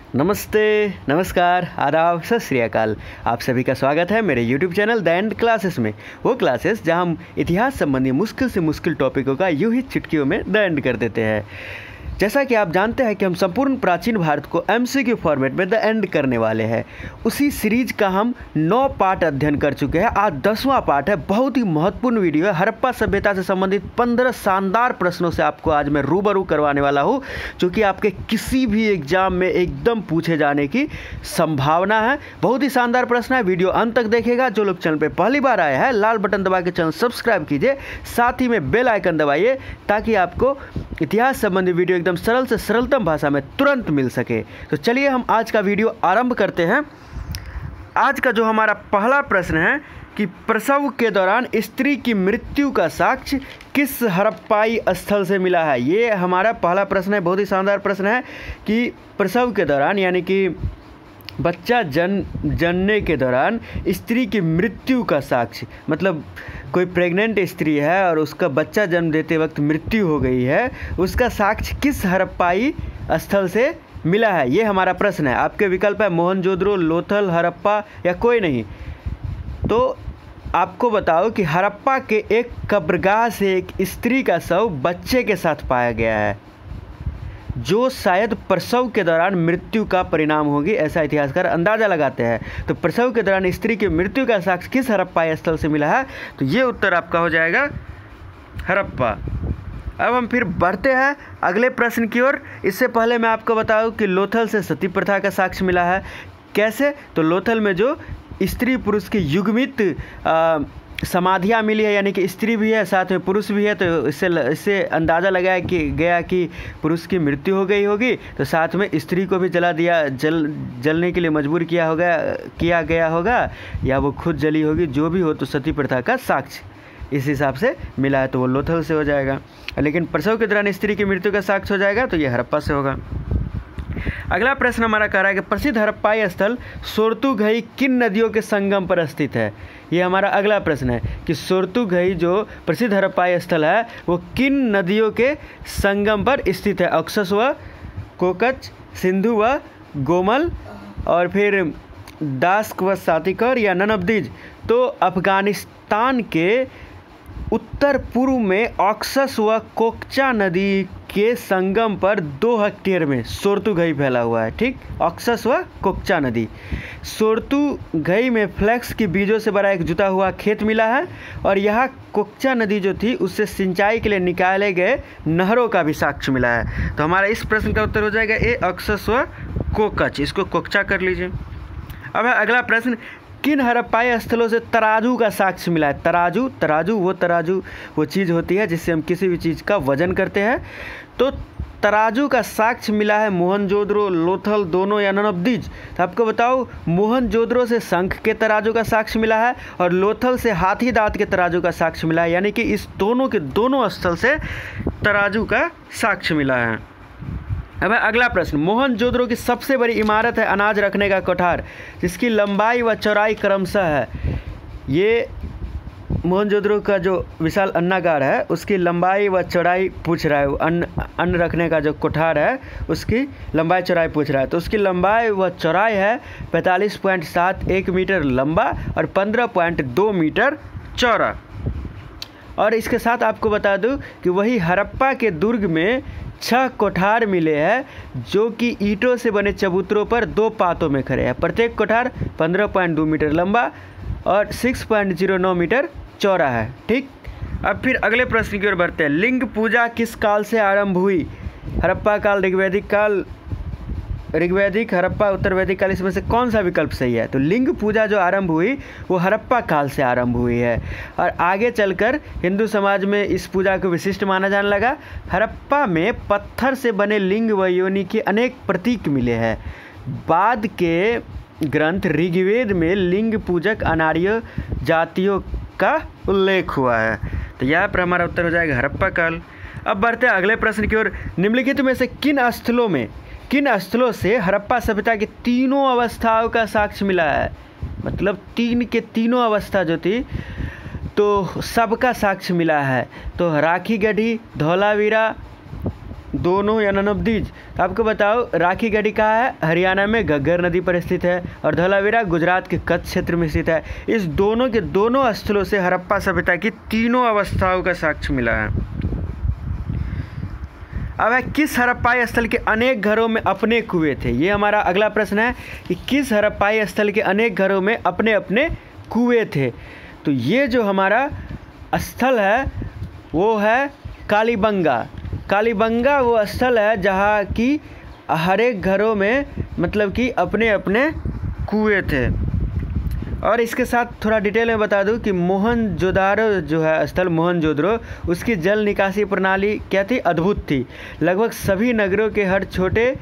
नमस्ते, नमस्कार, आदाब, सत श्री अकाल। आप सभी का स्वागत है मेरे YouTube channel the end classes में। वो क्लासेस जहां हम इतिहास संबंधी मुश्किल से मुश्किल टॉपिकों का यूं ही चुटकियों में द एंड कर देते हैं। जैसा कि आप जानते हैं कि हम संपूर्ण प्राचीन भारत को MCQ फॉर्मेट में द एंड करने वाले हैं। उसी सीरीज का हम 9 पार्ट अध्ययन कर चुके हैं। आज 10वां पार्ट है। बहुत ही महत्वपूर्ण वीडियो है। हड़प्पा सभ्यता से संबंधित 15 शानदार प्रश्नों से आपको आज मैं रूबरू करवाने वाला हूं, जो कि आपके किसी भी एग्जाम में एकदम पूछे जाने की संभावना है। बहुत ही शानदार प्रश्न है। वीडियो अंत तक देखेगा। जो लोग चैनल पर पहली बार आए हैं, लाल बटन दबा के चैनल सब्सक्राइब कीजिए, साथ ही में बेल आइकन दबाइए ताकि आपको इतिहास संबंधी वीडियो एकदम सरल से सरलतम भाषा में तुरंत मिल सके। तो चलिए हम आज का वीडियो आरंभ करते हैं। आज का जो हमारा पहला प्रश्न है कि प्रसव के दौरान स्त्री की मृत्यु का साक्ष्य किस हड़प्पाई स्थल से मिला है। ये हमारा पहला प्रश्न है। बहुत ही शानदार प्रश्न है कि प्रसव के दौरान यानी कि बच्चा जनने के दौरान स्त्री की मृत्यु का साक्ष्य, मतलब कोई प्रेग्नेंट स्त्री है और उसका बच्चा जन्म देते वक्त मृत्यु हो गई है, उसका साक्ष्य किस हड़प्पाई स्थल से मिला है। ये हमारा प्रश्न है। आपके विकल्प है मोहनजोदड़ो, लोथल, हड़प्पा या कोई नहीं। तो आपको बताओ कि हड़प्पा के एक कब्रगाह से एक स्त्री का शव बच्चे के साथ पाया गया है, जो शायद प्रसव के दौरान मृत्यु का परिणाम होगी, ऐसा इतिहासकार अंदाज़ा लगाते हैं। तो प्रसव के दौरान स्त्री की मृत्यु का साक्ष्य किस हड़प्पाई स्थल से मिला है, तो ये उत्तर आपका हो जाएगा हड़प्पा। अब हम फिर बढ़ते हैं अगले प्रश्न की ओर। इससे पहले मैं आपको बताऊं कि लोथल से सती प्रथा का साक्ष्य मिला है। कैसे? तो लोथल में जो स्त्री पुरुष की युग्मित समाधियाँ मिली है, यानी कि स्त्री भी है साथ में पुरुष भी है, तो इससे अंदाज़ा लगाया कि गया कि पुरुष की मृत्यु हो गई होगी, तो साथ में स्त्री को भी जलने के लिए मजबूर किया गया होगा, या वो खुद जली होगी। जो भी हो, तो सती प्रथा का साक्ष्य इस हिसाब से मिला है, तो वो लोथल से हो जाएगा। लेकिन प्रसव के दौरान स्त्री की मृत्यु का साक्ष्य हो जाएगा, तो ये हड़प्पा से होगा। अगला प्रश्न हमारा कह रहा है कि प्रसिद्ध हड़प्पाई स्थल सोरतुघई किन नदियों के संगम पर स्थित है। ये हमारा अगला प्रश्न है कि सोरतुघई जो प्रसिद्ध हड़प्पाई स्थल है वो किन नदियों के संगम पर स्थित है। अक्सस व कोकच, सिंधु व गोमल, और फिर दास्क व सातिकर, या नन ऑफ दीज। तो अफगानिस्तान के उत्तर पूर्व में ऑक्सस व कोकचा नदी के संगम पर 2 हेक्टेयर में सोरतुघई फैला हुआ है। ठीक, ऑक्सस व कोकचा नदी। सोरतुघई में फ्लैक्स की बीजों से बना एक जुता हुआ खेत मिला है, और यहाँ कोकचा नदी जो थी उससे सिंचाई के लिए निकाले गए नहरों का भी साक्ष्य मिला है। तो हमारा इस प्रश्न का उत्तर हो जाएगा ए, ऑक्सस व कोकच। इसको कोकचा कर लीजिए। अब है अगला प्रश्न, किन हड़प्पाई स्थलों से तराजू का साक्ष्य मिला है। तराजू वो चीज़ होती है जिससे हम किसी भी चीज़ का वजन करते हैं। तो तराजू का साक्ष्य मिला है मोहनजोदड़ो, लोथल, दोनों या नन ऑफ दीज। तो आपको बताओ, मोहनजोदड़ो से शंख के तराजू का साक्ष्य मिला है और लोथल से हाथी दांत के तराजू का साक्ष्य मिला है, यानी कि इस दोनों के दोनों स्थल से तराजू का साक्ष्य मिला है। अब अगला प्रश्न, मोहनजोदड़ो की सबसे बड़ी इमारत है अनाज रखने का कोठार, जिसकी लंबाई व चौड़ाई क्रमशः है। ये मोहनजोदड़ो का जो विशाल अन्नागार है उसकी लंबाई व चौड़ाई पूछ रहा है। अन्न रखने का जो कोठार है उसकी लंबाई चौड़ाई पूछ रहा है। तो उसकी लंबाई व चौड़ाई है 45.71 मीटर लंबा और 15.2 मीटर चौड़ा। और इसके साथ आपको बता दूं कि वही हड़प्पा के दुर्ग में 6 कोठार मिले हैं, जो कि ईंटों से बने चबूतरों पर 2 पातों में खड़े हैं। प्रत्येक कोठार 15.2 मीटर लंबा और 6.09 मीटर चौड़ा है। ठीक, अब फिर अगले प्रश्न की ओर बढ़ते हैं। लिंग पूजा किस काल से आरंभ हुई। हड़प्पा काल, ऋग्वैदिक, हड़प्पा, उत्तर वैदिक काल, इसमें से कौन सा विकल्प सही है। तो लिंग पूजा जो आरंभ हुई वो हड़प्पा काल से आरंभ हुई है, और आगे चलकर हिंदू समाज में इस पूजा को विशिष्ट माना जाने लगा। हड़प्पा में पत्थर से बने लिंग व योनि के अनेक प्रतीक मिले हैं। बाद के ग्रंथ ऋग्वेद में लिंग पूजक अनार्य जातियों का उल्लेख हुआ है। तो यहाँ पर हमारा उत्तर हो जाएगा हड़प्पा काल। अब बढ़ते हैं अगले प्रश्न की ओर। निम्नलिखित में से किन स्थलों से हड़प्पा सभ्यता की तीनों अवस्थाओं का साक्ष्य मिला है। मतलब 3 के तीनों अवस्था जो थी तो सबका साक्ष्य मिला है। तो राखी गढ़ी, धौलावीरा, दोनों या नन ऑफ दीज। आपको बताओ राखी गढ़ी कहाँ है? हरियाणा में घग्गर नदी पर स्थित है, और धौलावीरा गुजरात के कच्छ क्षेत्र में स्थित है। इस दोनों के दोनों स्थलों से हड़प्पा सभ्यता की तीनों अवस्थाओं का साक्ष्य मिला है। अब है किस हड़प्पाई स्थल के अनेक घरों में अपने कुएं थे? ये हमारा अगला प्रश्न है कि किस हड़प्पाई स्थल के अनेक घरों में अपने अपने कुएं थे? तो ये जो हमारा स्थल है वो है कालीबंगा। कालीबंगा वो स्थल है जहाँ की हर एक घरों में मतलब कि अपने अपने कुएं थे। और इसके साथ थोड़ा डिटेल में बता दूं कि मोहनजोदारो जो है स्थल मोहनजोदड़ो, उसकी जल निकासी प्रणाली क्या थी? अद्भुत थी। लगभग सभी नगरों के हर छोटे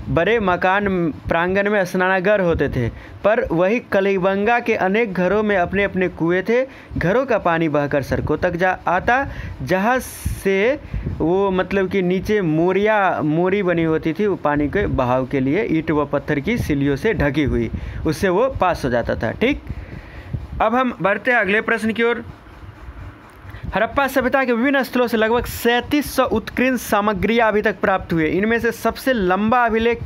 बड़े मकान प्रांगण में स्नानागार होते थे, पर वही कलीबंगा के अनेक घरों में अपने अपने कुएं थे। घरों का पानी बहकर सड़कों तक आता, जहाँ से वो मतलब कि नीचे मोरी बनी होती थी, वो पानी के बहाव के लिए ईंट व पत्थर की सिलियों से ढकी हुई, उससे वो पास हो जाता था। ठीक, अब हम बढ़ते हैं अगले प्रश्न की ओर। हड़प्पा सभ्यता के विभिन्न स्थलों से लगभग 3700 उत्कीर्ण सामग्रियां अभी तक प्राप्त हुई है। इनमें से सबसे लंबा अभिलेख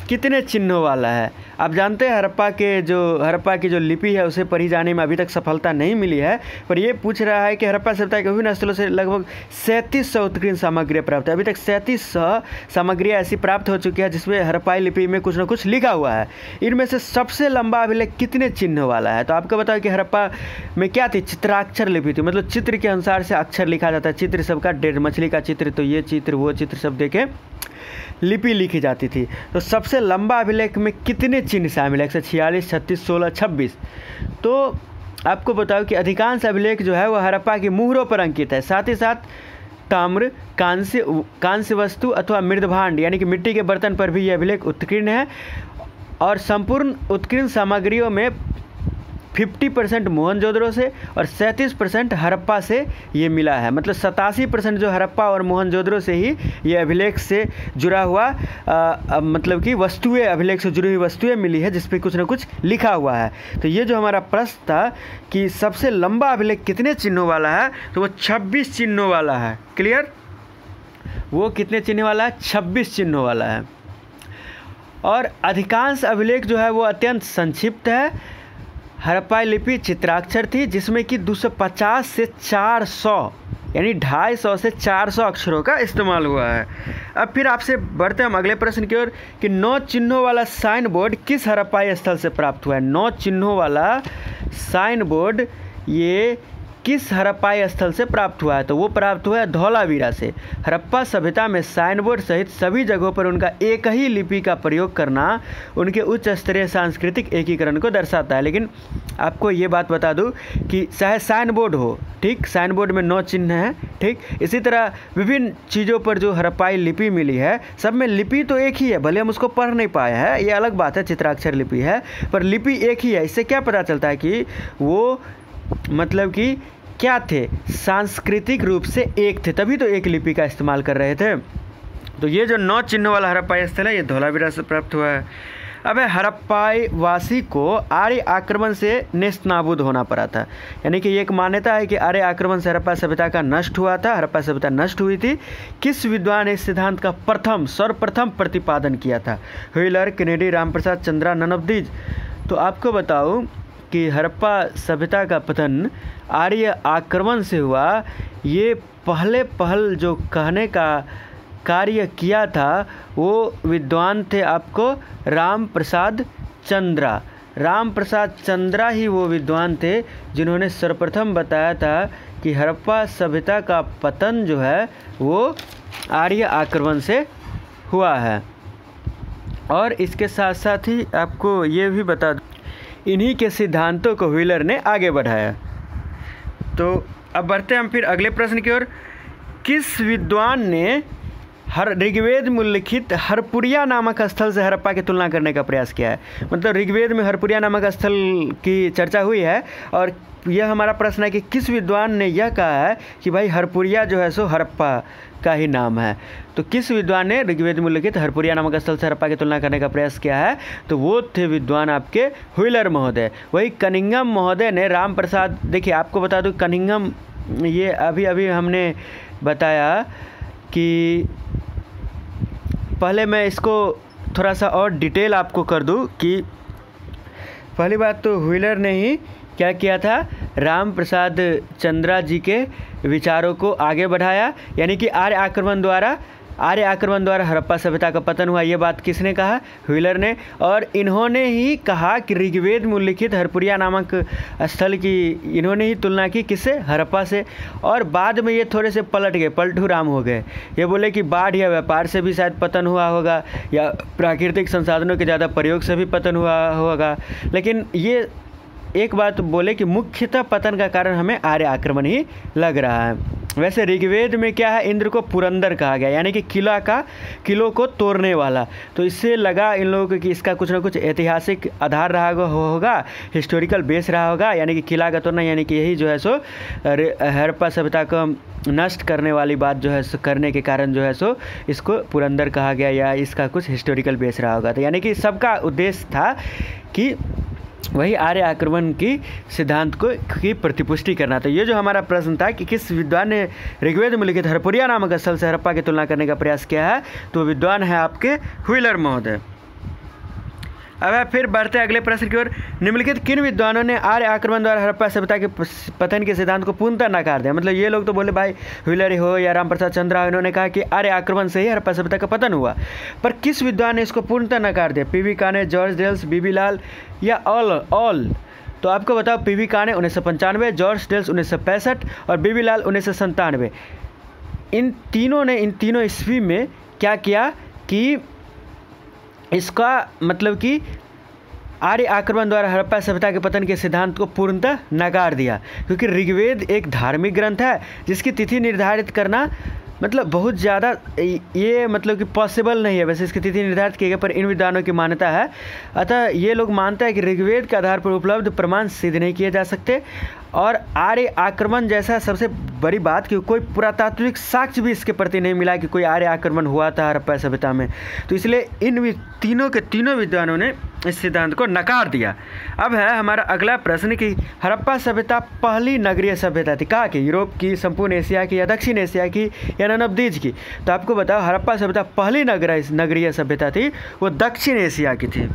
कितने चिन्हों वाला है? आप जानते हैं हड़प्पा की जो लिपि है उसे पढ़ी जाने में अभी तक सफलता नहीं मिली है, पर यह पूछ रहा है कि हड़प्पा सभ्यता के विभिन्न स्थलों से लगभग 3700 उत्कीर्ण सामग्रियाँ प्राप्त है। अभी तक 3700 सामग्रियाँ ऐसी प्राप्त हो चुकी है जिसमें हड़प्पाई लिपि में कुछ न कुछ लिखा हुआ है। इनमें से सबसे लंबा अभिलेख कितने चिन्हों वाला है? तो आपको बताओ कि हड़प्पा में क्या थी? चित्राक्षर लिपि थी, मतलब चित्र के अनुसार से अक्षर लिखा जाता है। चित्र सबका डेढ़ मछली का चित्र, तो ये चित्र वो चित्र सब देखे लिपि लिखी जाती थी। तो सबसे लंबा अभिलेख में कितने चिन्ह शामिल है? 146, 36, 16, 26। तो आपको बताओ कि अधिकांश अभिलेख जो है वो हड़प्पा की मुहरों पर अंकित है। साथ ही साथ ताम्र, कांस्य वस्तु अथवा मृदभांड यानी कि मिट्टी के बर्तन पर भी यह अभिलेख उत्कीर्ण है। और संपूर्ण उत्कीर्ण सामग्रियों में 50% मोहनजोदड़ो से और 37% हड़प्पा से ये मिला है। मतलब 87% जो हड़प्पा और मोहनजोदड़ो से ही ये अभिलेख से जुड़ा हुआ मतलब कि वस्तुएं, अभिलेख से जुड़ी हुई वस्तुएं मिली है जिस पे कुछ ना कुछ लिखा हुआ है। तो ये जो हमारा प्रश्न था कि सबसे लंबा अभिलेख कितने चिन्हों वाला है, तो वो 26 चिन्हों वाला है। क्लियर? वो कितने चिन्ह वाला है? 26 चिन्हों वाला है। और अधिकांश अभिलेख जो है वो अत्यंत संक्षिप्त है। हड़प्पाई लिपि चित्राक्षर थी जिसमें कि 250 से 400 यानी 250 से 400 अक्षरों का इस्तेमाल हुआ है। अब फिर आपसे बढ़ते हम अगले प्रश्न की ओर कि 9 चिन्हों वाला साइन बोर्ड किस हड़प्पाई स्थल से प्राप्त हुआ है? 9 चिन्हों वाला साइन बोर्ड ये किस हड़प्पाई स्थल से प्राप्त हुआ है? तो वो प्राप्त हुआ है धौलावीरा से। हड़प्पा सभ्यता में साइन बोर्ड सहित सभी जगहों पर उनका एक ही लिपि का प्रयोग करना उनके उच्च स्तरीय सांस्कृतिक एकीकरण को दर्शाता है। लेकिन आपको ये बात बता दूं कि चाहे साइन बोर्ड हो, ठीक, साइन बोर्ड में 9 चिन्ह हैं, ठीक, इसी तरह विभिन्न चीज़ों पर जो हड़प्पाई लिपि मिली है सब में लिपि तो एक ही है, भले हम उसको पढ़ नहीं पाए हैं, ये अलग बात है, चित्राक्षर लिपि है, पर लिपि एक ही है। इससे क्या पता चलता है कि वो मतलब कि क्या थे? सांस्कृतिक रूप से एक थे, तभी तो एक लिपि का इस्तेमाल कर रहे थे। तो ये जो 9 चिन्हों वाला हड़प्पाई स्थल है ये धौलावीरा से प्राप्त हुआ है। अब हड़प्पाई वासी को आर्य आक्रमण से नेस्तनाबूद होना पड़ा था, यानी कि ये एक मान्यता है कि आर्य आक्रमण से हड़प्पा सभ्यता का नष्ट हुआ था, हड़प्पा सभ्यता नष्ट हुई थी। किस विद्वान ने इस सिद्धांत का सर्वप्रथम प्रतिपादन किया था? Wheeler, Kennedy, Ramprasad, Chandra, none of these. तो आपको बताऊं कि हड़प्पा सभ्यता का पतन आर्य आक्रमण से हुआ। ये पहल जो कहने का कार्य किया था वो विद्वान थे आपको रामप्रसाद चंद्रा। रामप्रसाद चंद्रा ही वो विद्वान थे जिन्होंने सर्वप्रथम बताया था कि हड़प्पा सभ्यता का पतन जो है वो आर्य आक्रमण से हुआ है। और इसके साथ साथ ही आपको ये भी बता इन्हीं के सिद्धांतों को व्हीलर ने आगे बढ़ाया। तो अब बढ़ते हैं हम फिर अगले प्रश्न की ओर। किस विद्वान ने ऋग्वेद में उल्लिखित हरपुरिया नामक स्थल से हड़प्पा की तुलना करने का प्रयास किया है? मतलब ऋग्वेद में हरपुरिया नामक स्थल की चर्चा हुई है और यह हमारा प्रश्न है कि किस विद्वान ने यह कहा है कि भाई हरपुरिया जो है सो हड़प्पा का ही नाम है? तो किस विद्वान ने ऋग्वेद में उल्लिखित हरपुरिया नामक स्थल से हड़प्पा की तुलना करने का प्रयास किया है? तो वो थे विद्वान आपके व्हीलर महोदय। वही कनिंघम महोदय ने रामप्रसाद, देखिए आपको बता दूं कनिंघम, ये अभी हमने बताया कि पहले मैं इसको थोड़ा सा और डिटेल आपको कर दूं कि पहली बात तो व्हीलर ने ही क्या किया था, राम प्रसाद चंद्रा जी के विचारों को आगे बढ़ाया, यानी कि आर्य आक्रमण द्वारा हड़प्पा सभ्यता का पतन हुआ। ये बात किसने कहा? व्हीलर ने। और इन्होंने ही कहा कि ऋग्वेद में उल्लिखित हरपुरिया नामक स्थल की इन्होंने ही तुलना की किससे? हड़प्पा से। और बाद में ये थोड़े से पलट गए, पलटू राम हो गए। ये बोले कि बाढ़ या व्यापार से भी शायद पतन हुआ होगा, या प्राकृतिक संसाधनों के ज़्यादा प्रयोग से भी पतन हुआ होगा। लेकिन ये एक बात बोले कि मुख्यतः पतन का कारण हमें आर्य आक्रमण ही लग रहा है। वैसे ऋग्वेद में क्या है, इंद्र को पुरंदर कहा गया, यानी कि किलों को तोड़ने वाला। तो इससे लगा इन लोगों को कि इसका कुछ ना कुछ ऐतिहासिक आधार रहा होगा, हिस्टोरिकल बेस रहा होगा, यानी कि किला का तोड़ना, यानी कि यही जो है सो हड़प्पा सभ्यता को नष्ट करने वाली बात जो है सो करने के कारण जो है सो इसको पुरंदर कहा गया, या इसका कुछ हिस्टोरिकल बेस रहा होगा। तो यानी कि सबका उद्देश्य था कि वही आर्य आक्रमण की सिद्धांत की प्रतिपुष्टि करना। तो ये जो हमारा प्रश्न था कि किस विद्वान ने ऋग्वेद में लिखित हरपुरिया नामक स्थल से हड़प्पा की तुलना करने का प्रयास किया है, तो विद्वान है आपके व्हीलर महोदय। अब फिर बढ़ते अगले प्रश्न की ओर। निम्नलिखित किन विद्वानों ने आर्य आक्रमण द्वारा हड़प्पा सभ्यता के पतन के सिद्धांत को पूर्णतः नकार दिया? मतलब ये लोग तो बोले भाई व्हीलर हो या राम प्रसाद चंद्रा हो, इन्होंने कहा कि आर्य आक्रमण से ही हड़प्पा सभ्यता का पतन हुआ, पर किस विद्वान ने इसको पूर्णतः नकार दिया? पीवी काने, जॉर्ज डेल्स, बीबी लाल या ऑल? तो आपको बताओ, पीवी काने 1995, जॉर्ज डेल्स 1965 और बीबी लाल 1997। इन तीनों ईस्वी में क्या किया कि इसका मतलब कि आर्य आक्रमण द्वारा हड़प्पा सभ्यता के पतन के सिद्धांत को पूर्णतः नकार दिया, क्योंकि ऋग्वेद एक धार्मिक ग्रंथ है जिसकी तिथि निर्धारित करना मतलब बहुत ज़्यादा ये मतलब कि पॉसिबल नहीं है। वैसे इसकी तिथि निर्धारित की गई, पर इन विद्वानों की मान्यता है। अतः ये लोग मानते हैं कि ऋग्वेद के आधार पर उपलब्ध प्रमाण सिद्ध नहीं किए जा सकते, और आर्य आक्रमण जैसा सबसे बड़ी बात कि कोई पुरातात्विक साक्ष्य भी इसके प्रति नहीं मिला कि कोई आर्य आक्रमण हुआ था हड़प्पा सभ्यता में। तो इसलिए इन तीनों विद्वानों ने इस सिद्धांत को नकार दिया। अब है हमारा अगला प्रश्न कि हड़प्पा सभ्यता पहली नगरीय सभ्यता थी कहाँ की? यूरोप की, संपूर्ण एशिया की, या दक्षिण एशिया की, या नन ऑफ दीज की? तो आपको बताओ, हड़प्पा सभ्यता पहली नगरीय सभ्यता थी, वो दक्षिण एशिया की थी।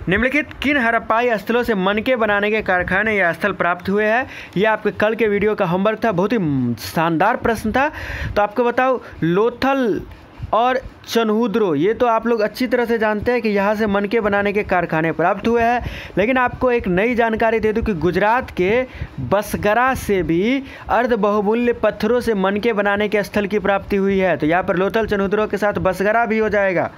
निम्नलिखित किन हड़प्पाई स्थलों से मनके बनाने के कारखाने या स्थल प्राप्त हुए हैं? ये आपके कल के वीडियो का होमवर्क था, बहुत ही शानदार प्रश्न था। तो आपको बताओ, लोथल और चनहुद्रो, ये तो आप लोग अच्छी तरह से जानते हैं कि यहाँ से मनके बनाने के कारखाने प्राप्त हुए हैं। लेकिन आपको एक नई जानकारी दे दूँ कि गुजरात के बसगरा से भी अर्ध बहुमूल्य पत्थरों से मनके बनाने के स्थल की प्राप्ति हुई है। तो यहाँ पर लोथल चनहुद्रो के साथ बसगरा भी हो जाएगा।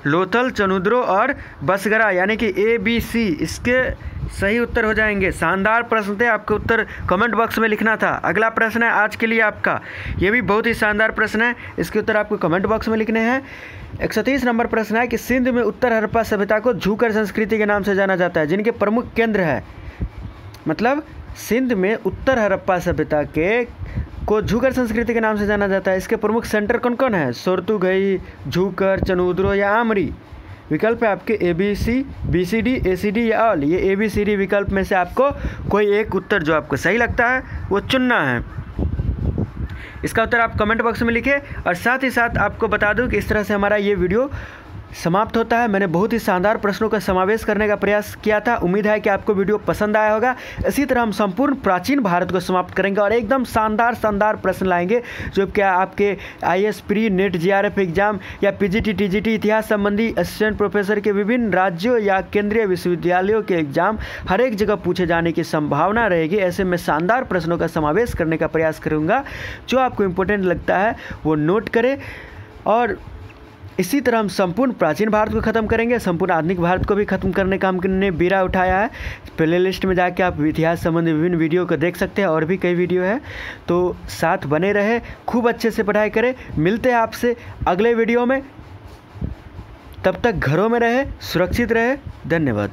लोथल, चनुद्रो और बसगरा, यानी कि ABC इसके सही उत्तर हो जाएंगे। शानदार प्रश्न थे, आपको उत्तर कमेंट बॉक्स में लिखना था। अगला प्रश्न है आज के लिए आपका, ये भी बहुत ही शानदार प्रश्न है, इसके उत्तर आपको कमेंट बॉक्स में लिखने हैं। 130 नंबर प्रश्न है कि सिंध में उत्तर हड़प्पा सभ्यता को झूकर संस्कृति के नाम से जाना जाता है, जिनके प्रमुख केंद्र है। मतलब सिंध में उत्तर हड़प्पा सभ्यता को झूकर संस्कृति के नाम से जाना जाता है। इसके प्रमुख सेंटर कौन कौन है? सोरतुगई, झूकर, चनुद्रो या आमरी? विकल्प है आपके ABC, BCD, ACD या ऑल। ये ABCD विकल्प में से आपको कोई एक उत्तर जो आपको सही लगता है वो चुनना है। इसका उत्तर आप कमेंट बॉक्स में लिखें। और साथ ही साथ आपको बता दूं कि इस तरह से हमारा ये वीडियो समाप्त होता है। मैंने बहुत ही शानदार प्रश्नों का समावेश करने का प्रयास किया था। उम्मीद है कि आपको वीडियो पसंद आया होगा। इसी तरह हम संपूर्ण प्राचीन भारत को समाप्त करेंगे और एकदम शानदार प्रश्न लाएंगे जो क्या आपके IAS pre, net, GRF exam या PGT, TGT इतिहास संबंधी असिस्टेंट प्रोफेसर के विभिन्न राज्यों या केंद्रीय विश्वविद्यालयों के एग्जाम हर एक जगह पूछे जाने की संभावना रहेगी। ऐसे में शानदार प्रश्नों का समावेश करने का प्रयास करूँगा। जो आपको इम्पोर्टेंट लगता है वो नोट करें। और इसी तरह हम संपूर्ण प्राचीन भारत को ख़त्म करेंगे, संपूर्ण आधुनिक भारत को भी खत्म करने का हमने बीड़ा उठाया है। प्ले लिस्ट में जाके आप इतिहास संबंधी विभिन्न वीडियो को देख सकते हैं, और भी कई वीडियो है। तो साथ बने रहे, खूब अच्छे से पढ़ाई करें। मिलते हैं आपसे अगले वीडियो में, तब तक घरों में रहे, सुरक्षित रहे। धन्यवाद।